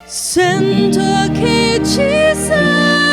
Sento che ci serve.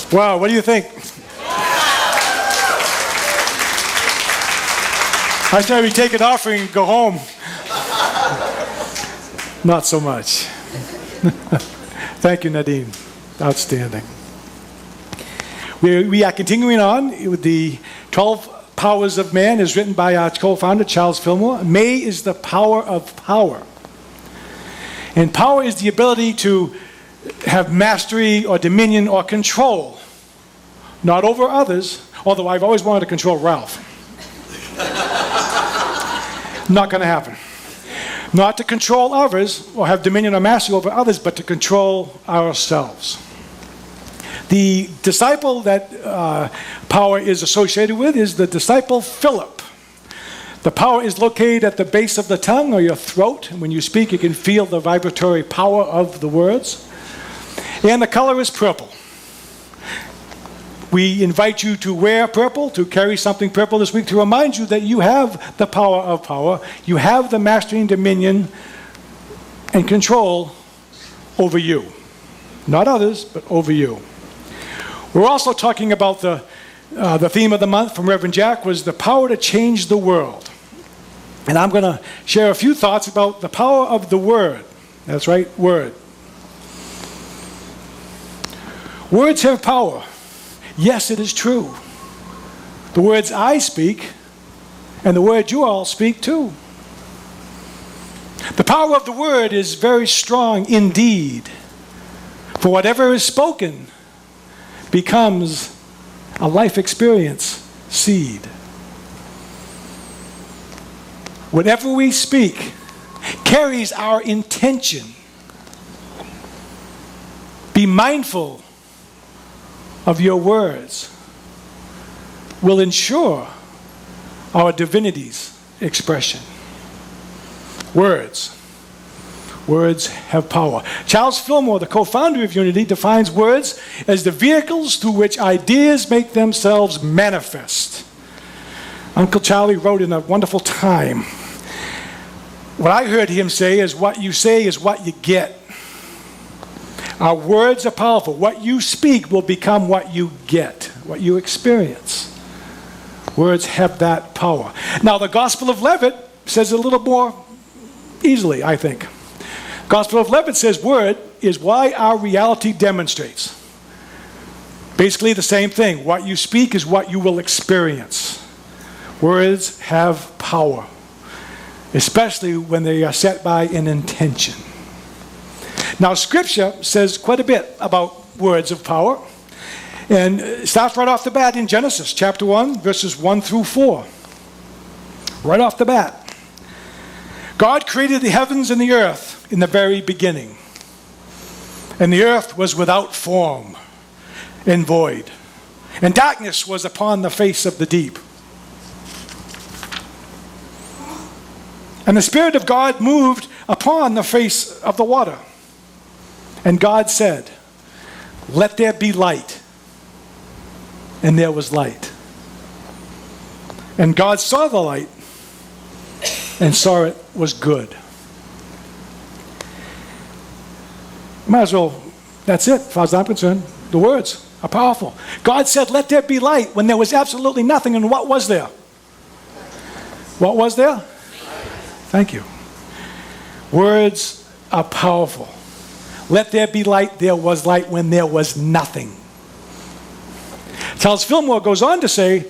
Wow, what do you think? I thought we'd take an offering and go home. Not so much. Thank you, Nadine. Outstanding. We are continuing on with the 12 Powers of Man, is written by our co-founder, Charles Fillmore. May is the power of power. And power is the ability to have mastery or dominion or control, not over others, although I've always wanted to control Ralph. Not going to happen. Not to control others or have dominion or mastery over others, but to control ourselves. The disciple that power is associated with is the disciple Philip. The power is located at the base of the tongue or your throat. And when you speak, you can feel the vibratory power of the words. And the color is purple. We invite you to wear purple, to carry something purple this week, to remind you that you have the power of power. You have the mastery and dominion and control over you. Not others, but over you. We're also talking about the theme of the month from Reverend Jack was the power to change the world. And I'm going to share a few thoughts about the power of the word. That's right, word. Words have power. Yes, it is true. The words I speak and the words you all speak too. The power of the word is very strong indeed. For whatever is spoken becomes a life experience seed. Whatever we speak carries our intention. Be mindful of your words. Will ensure our divinity's expression. Words. Words have power. Charles Fillmore, the co-founder of Unity, defines words as the vehicles through which ideas make themselves manifest. Uncle Charlie wrote in A Wonderful Time, what I heard him say is what you say is what you get. Our words are powerful. What you speak will become what you get, what you experience. Words have that power. Now, the Gospel of Leavitt says it a little more easily, I think. Gospel of Leavitt says word is why our reality demonstrates. Basically the same thing. What you speak is what you will experience. Words have power, especially when they are set by an intention. Now, Scripture says quite a bit about words of power. And it starts right off the bat in Genesis chapter 1, verses 1 through 4. Right off the bat. God created the heavens and the earth in the very beginning. And the earth was without form and void. And darkness was upon the face of the deep. And the Spirit of God moved upon the face of the water. And God said, "Let there be light." And there was light. And God saw the light and saw it was good. Might as well, that's it, as far as I'm concerned. The words are powerful. God said, "Let there be light," when there was absolutely nothing. And what was there? What was there? Thank you. Words are powerful. Let there be light, there was light when there was nothing. Charles Fillmore goes on to say,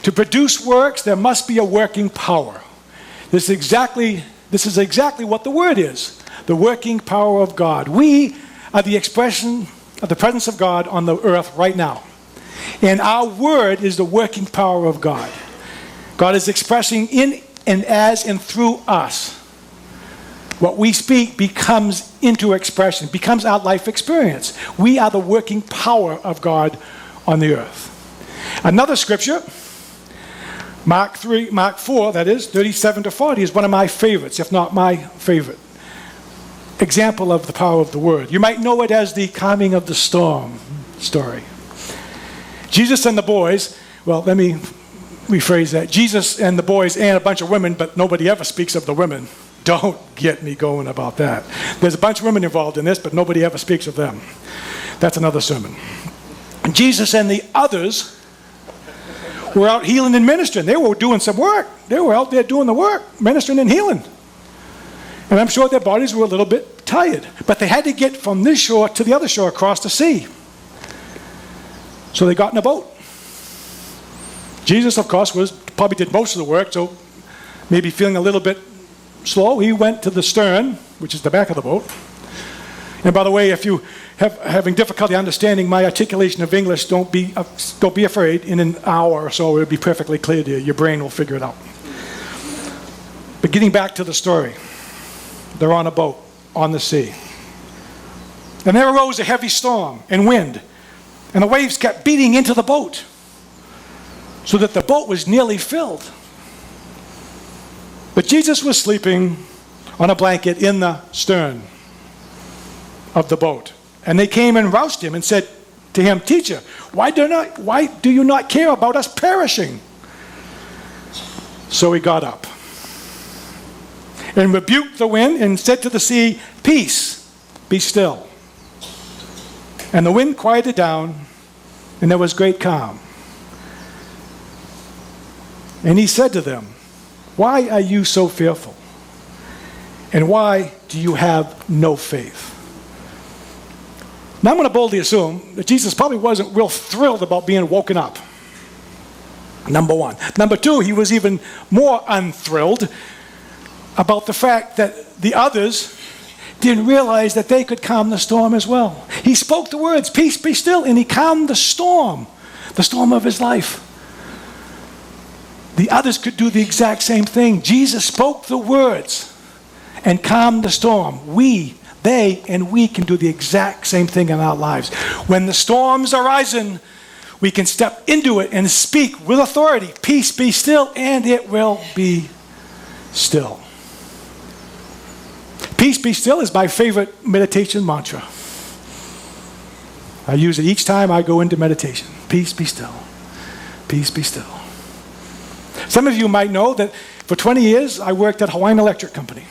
to produce works, there must be a working power. This is exactly what the word is. The working power of God. We are the expression of the presence of God on the earth right now. And our word is the working power of God. God is expressing in and as and through us. What we speak becomes into expression, becomes our life experience. We are the working power of God on the earth. Another scripture, Mark 4, that is, 37 to 40, is one of my favorites, if not my favorite example of the power of the word. You might know it as the calming of the storm story. Jesus and the boys, well, let me rephrase that. Jesus and the boys and a bunch of women, but nobody ever speaks of the women. Don't get me going about that. There's a bunch of women involved in this, but nobody ever speaks of them. That's another sermon. Jesus and the others were out healing and ministering. They were doing some work. They were out there doing the work, ministering and healing. And I'm sure their bodies were a little bit tired. But they had to get from this shore to the other shore across the sea. So they got in a boat. Jesus, of course, probably did most of the work, so maybe feeling a little bit slow, he went to the stern, which is the back of the boat. And by the way, if you having difficulty understanding my articulation of English, don't be afraid. In an hour or so, it'll be perfectly clear to you. Your brain will figure it out. But getting back to the story, they're on a boat on the sea. And there arose a heavy storm and wind, and the waves kept beating into the boat, so that the boat was nearly filled. But Jesus was sleeping on a blanket in the stern of the boat. And they came and roused him and said to him, "Teacher, why do you not care about us perishing?" So he got up and rebuked the wind and said to the sea, "Peace, be still." And the wind quieted down, and there was great calm. And he said to them, "Why are you so fearful? And why do you have no faith?" Now I'm going to boldly assume that Jesus probably wasn't real thrilled about being woken up. Number one. Number two, he was even more unthrilled about the fact that the others didn't realize that they could calm the storm as well. He spoke the words, "Peace, be still," and he calmed the storm of his life. The others could do the exact same thing. Jesus spoke the words and calmed the storm. They can do the exact same thing in our lives. When the storms are rising, we can step into it and speak with authority, "Peace, be still," and it will be still. Peace, be still is my favorite meditation mantra. I use it each time I go into meditation. Peace, be still. Peace, be still. Some of you might know that for 20 years I worked at Hawaiian Electric Company.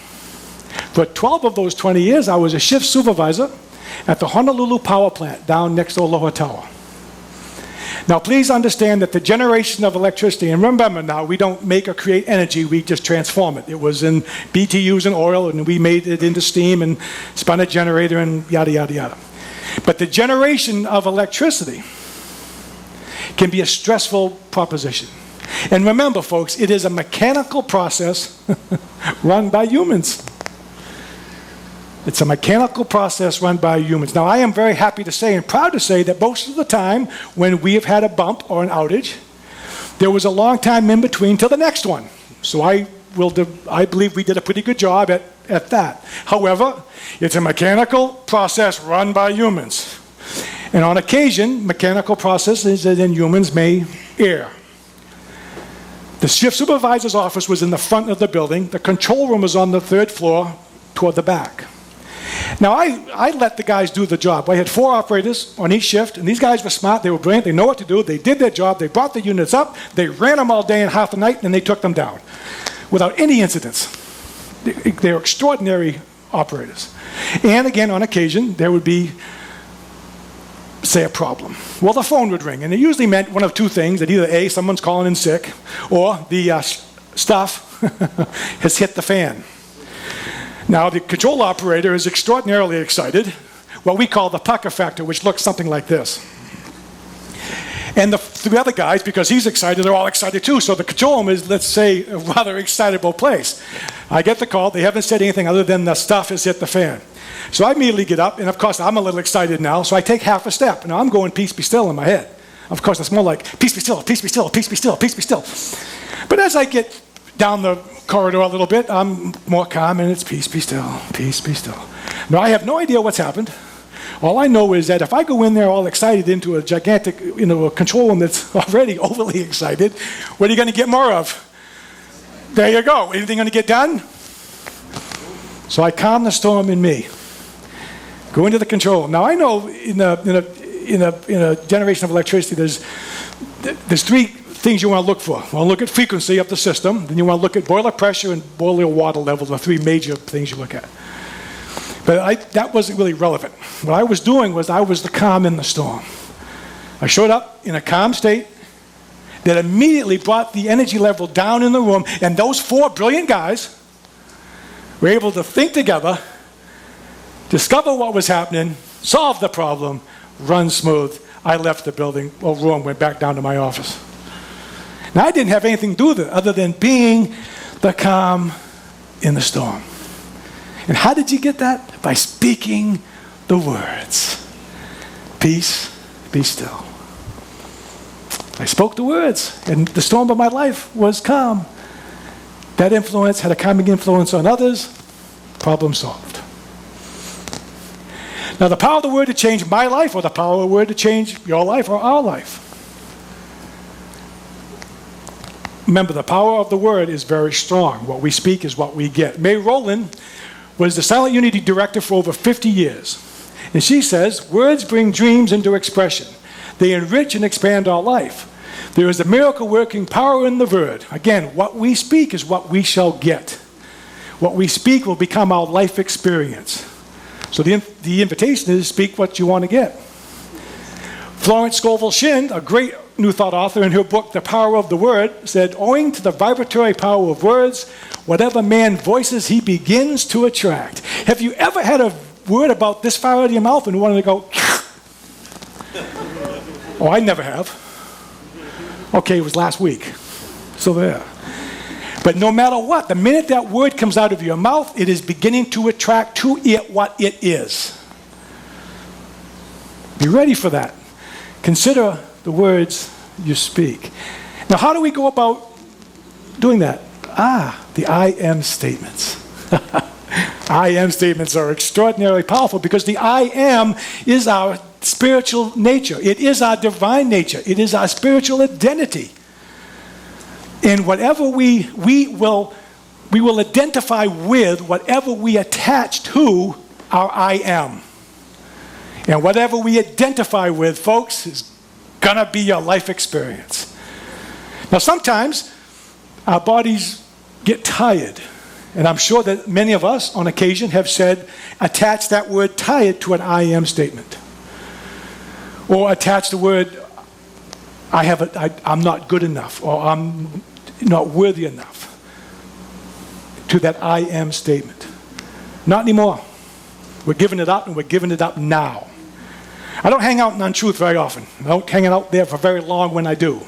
For 12 of those 20 years I was a shift supervisor at the Honolulu power plant down next to Aloha Tower. Now please understand that the generation of electricity, and remember now, we don't make or create energy, we just transform it. It was in BTUs and oil, and we made it into steam and spun a generator and yada, yada, yada. But the generation of electricity can be a stressful proposition. And remember, folks, it is a mechanical process run by humans. It's a mechanical process run by humans. Now, I am very happy to say and proud to say that most of the time when we have had a bump or an outage, there was a long time in between till the next one. So I believe we did a pretty good job at that. However, it's a mechanical process run by humans. And on occasion, mechanical processes in humans may err. The shift supervisor's office was in the front of the building. The control room was on the third floor toward the back. Now, I let the guys do the job. I had 4 operators on each shift, and these guys were smart. They were brilliant. They know what to do. They did their job. They brought the units up. They ran them all day and half the night, and they took them down without any incidents. They were extraordinary operators. And again, on occasion, there would be, say, a problem. Well, the phone would ring, and it usually meant one of two things, that either A, someone's calling in sick, or the stuff has hit the fan. Now, the control operator is extraordinarily excited, what we call the pucker factor, which looks something like this. And the other guys, because he's excited, they're all excited too. So the control room is, let's say, a rather excitable place. I get the call. They haven't said anything other than the stuff has hit the fan. So I immediately get up, and of course, I'm a little excited now, so I take half a step. Now, I'm going, "Peace, be still," in my head. Of course, it's more like, "Peace, be still, peace, be still, peace, be still, peace, be still." But as I get down the corridor a little bit, I'm more calm, and it's peace, be still, peace, be still. Now, I have no idea what's happened. All I know is that if I go in there all excited into a gigantic, a control room that's already overly excited, what are you going to get more of? There you go. Anything going to get done? So I calm the storm in me. Go into the control room. Now, I know in a generation of electricity, there's three things you want to look for. You want to look at frequency of the system, then you want to look at boiler pressure and boiler water level, the three major things you look at. But that wasn't really relevant. What I was doing was I was the calm in the storm. I showed up in a calm state that immediately brought the energy level down in the room, and those four brilliant guys were able to think together, discover what was happening, solve the problem, run smooth. I left the building, room, went back down to my office. Now, I didn't have anything to do with it other than being the calm in the storm. And how did you get that? By speaking the words. Peace, be still. I spoke the words, and the storm of my life was calm. That influence had a calming influence on others. Problem solved. Now, the power of the word to change my life, or the power of the word to change your life or our life. Remember, the power of the word is very strong. What we speak is what we get. May Rowland was the Silent Unity director for over 50 years. And she says, words bring dreams into expression. They enrich and expand our life. There is a miracle-working power in the word. Again, what we speak is what we shall get. What we speak will become our life experience. So the invitation is speak what you want to get. Florence Scovel Shinn, a great New Thought author, in her book, The Power of the Word, said, owing to the vibratory power of words, whatever man voices, he begins to attract. Have you ever had a word about this far out of your mouth and wanted to go, oh, I never have. Okay, it was last week. So there. But no matter what, the minute that word comes out of your mouth, it is beginning to attract to it what it is. Be ready for that. Consider the words you speak. Now, how do we go about doing that? The I am statements. I am statements are extraordinarily powerful because the I am is our spiritual nature. It is our divine nature. It is our spiritual identity. And whatever we will identify with whatever we attach to our I am. And whatever we identify with, folks, is going to be your life experience. Now, sometimes our bodies get tired. And I'm sure that many of us, on occasion, have said, attach that word tired to an I am statement. Or attach the word, I'm not good enough, or I'm not worthy enough, to that I am statement. Not anymore. We're giving it up, and we're giving it up now. I don't hang out in untruth very often. I don't hang out there for very long when I do.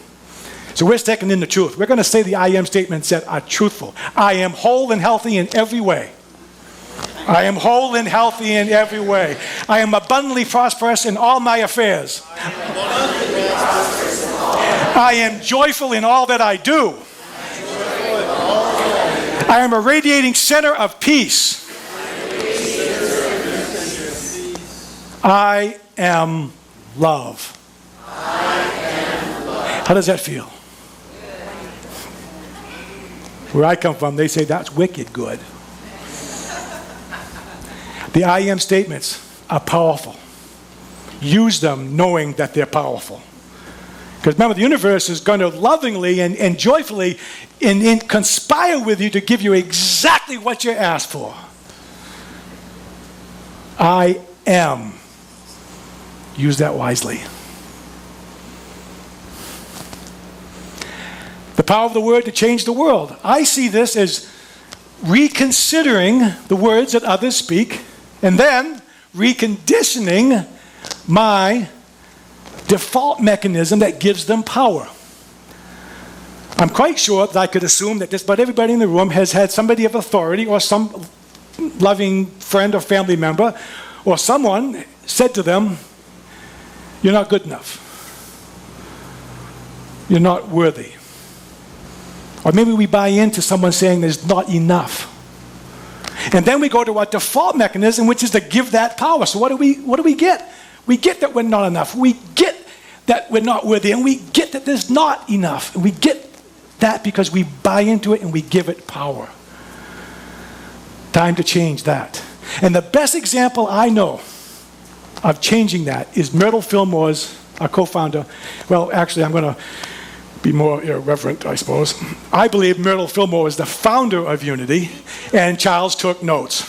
So we're sticking in the truth. We're going to say the I am statements that are truthful. I am whole and healthy in every way. I am whole and healthy in every way. I am abundantly prosperous in all my affairs. I am joyful in all that I do. I am a radiating center of peace. I am love. How does that feel? Where I come from, they say that's wicked good. The I am statements are powerful. Use them knowing that they're powerful. Because remember, the universe is going to lovingly and joyfully conspire with you to give you exactly what you asked for. I am. Use that wisely. The power of the word to change the world. I see this as reconsidering the words that others speak and then reconditioning my default mechanism that gives them power. I'm quite sure that I could assume that just about everybody in the room has had somebody of authority or some loving friend or family member or someone said to them, "You're not good enough. You're not worthy." Or maybe we buy into someone saying there's not enough. And then we go to our default mechanism, which is to give that power. So what do we get? We get that we're not enough. We get that we're not worthy. And we get that there's not enough. And we get that because we buy into it and we give it power. Time to change that. And the best example I know of changing that is Myrtle Fillmore's, our co-founder. Well, actually, I'm going to be more irreverent, I suppose. I believe Myrtle Fillmore was the founder of Unity, and Charles took notes.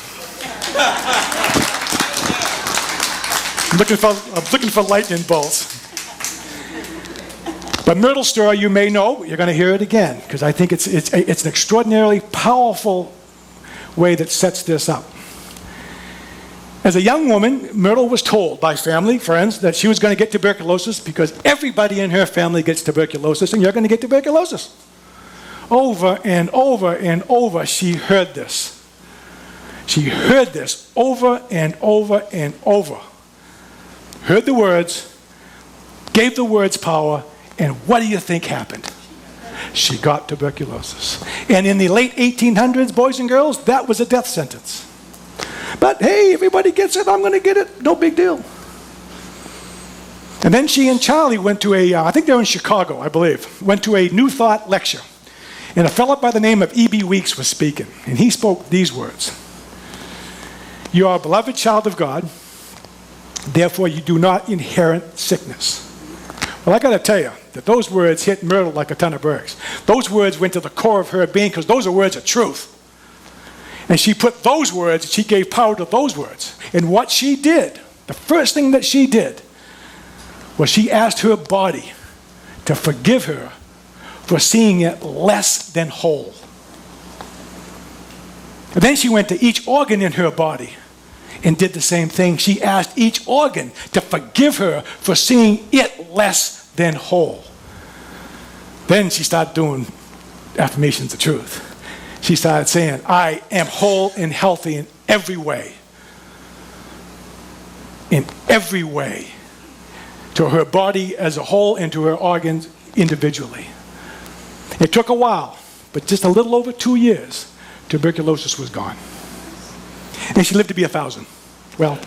I'm looking for lightning bolts. But Myrtle's story, you may know. You're going to hear it again, because I think it's an extraordinarily powerful way that sets this up. As a young woman, Myrtle was told by family, friends, that she was going to get tuberculosis because everybody in her family gets tuberculosis, and you're going to get tuberculosis. Over and over and over, she heard this. She heard this over and over and over. Heard the words, gave the words power, and what do you think happened? She got tuberculosis. And in the late 1800s, boys and girls, that was a death sentence. But hey, everybody gets it, I'm going to get it, no big deal. And then she and Charlie went to I think they're in Chicago, I believe, went to a New Thought lecture. And a fellow by the name of E.B. Weeks was speaking. And he spoke these words. You are a beloved child of God, therefore you do not inherit sickness. Well, I got to tell you that those words hit Myrtle like a ton of bricks. Those words went to the core of her being because those are words of truth. And she put those words, she gave power to those words. And what she did, the first thing that she did, was she asked her body to forgive her for seeing it less than whole. And then she went to each organ in her body and did the same thing. She asked each organ to forgive her for seeing it less than whole. Then she started doing affirmations of truth. She started saying, I am whole and healthy in every way. In every way. To her body as a whole and to her organs individually. It took a while, but just a little over 2 years, tuberculosis was gone. And she lived to be 1,000. Well,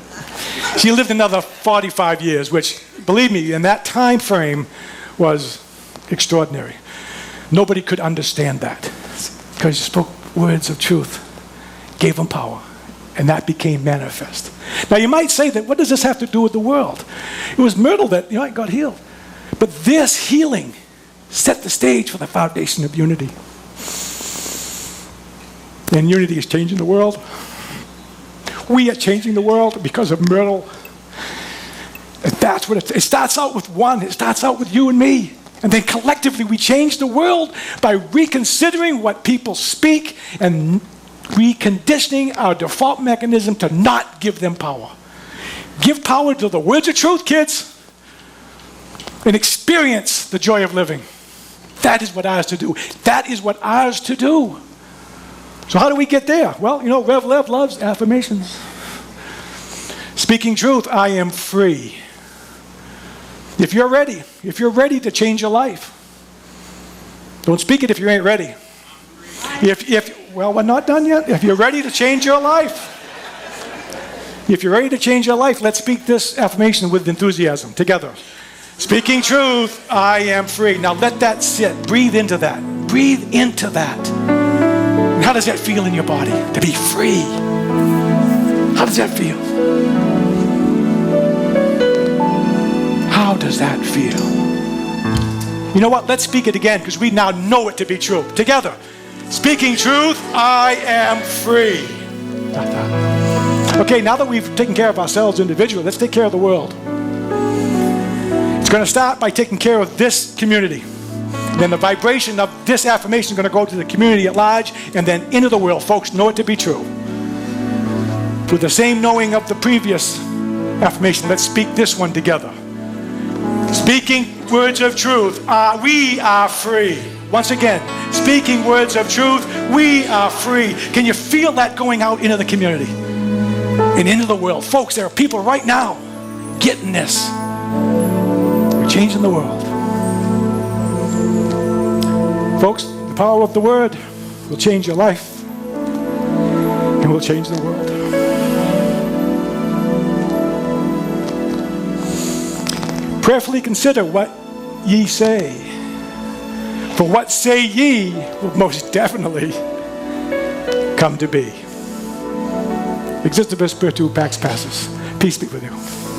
she lived another 45 years, which, believe me, in that time frame was extraordinary. Nobody could understand that. Because she spoke words of truth, gave them power, and that became manifest. Now you might say that, what does this have to do with the world? It was Myrtle that got healed. But this healing set the stage for the foundation of Unity. And Unity is changing the world. We are changing the world because of Myrtle. And that's what it starts out with one. It starts out with you and me. And then collectively we change the world by reconsidering what people speak and reconditioning our default mechanism to not give them power. Give power to the words of truth, kids, and experience the joy of living. That is what ours to do. That is what ours to do. So how do we get there? Well, Rev Lev loves affirmations. Speaking truth, I am free. If you're ready to change your life, don't speak it if you ain't ready. Well, we're not done yet. If you're ready to change your life, let's speak this affirmation with enthusiasm together. Speaking truth, I am free. Now let that sit. Breathe into that. Breathe into that. And how does that feel in your body? To be free. How does that feel? How does that feel? You know what? Let's speak it again because we now know it to be true. Together. Speaking truth, I am free. Okay, now that we've taken care of ourselves individually, let's take care of the world. It's going to start by taking care of this community. Then the vibration of this affirmation is going to go to the community at large and then into the world. Folks, know it to be true. With the same knowing of the previous affirmation, let's speak this one together. Speaking words of truth, we are free. Once again, speaking words of truth, we are free. Can you feel that going out into the community and into the world? Folks, there are people right now getting this. We're changing the world. Folks, The power of the word will change your life and will change the world. Prayerfully consider what ye say. For what say ye will most definitely come to be. Existibus spiritu pax passus. Peace be with you.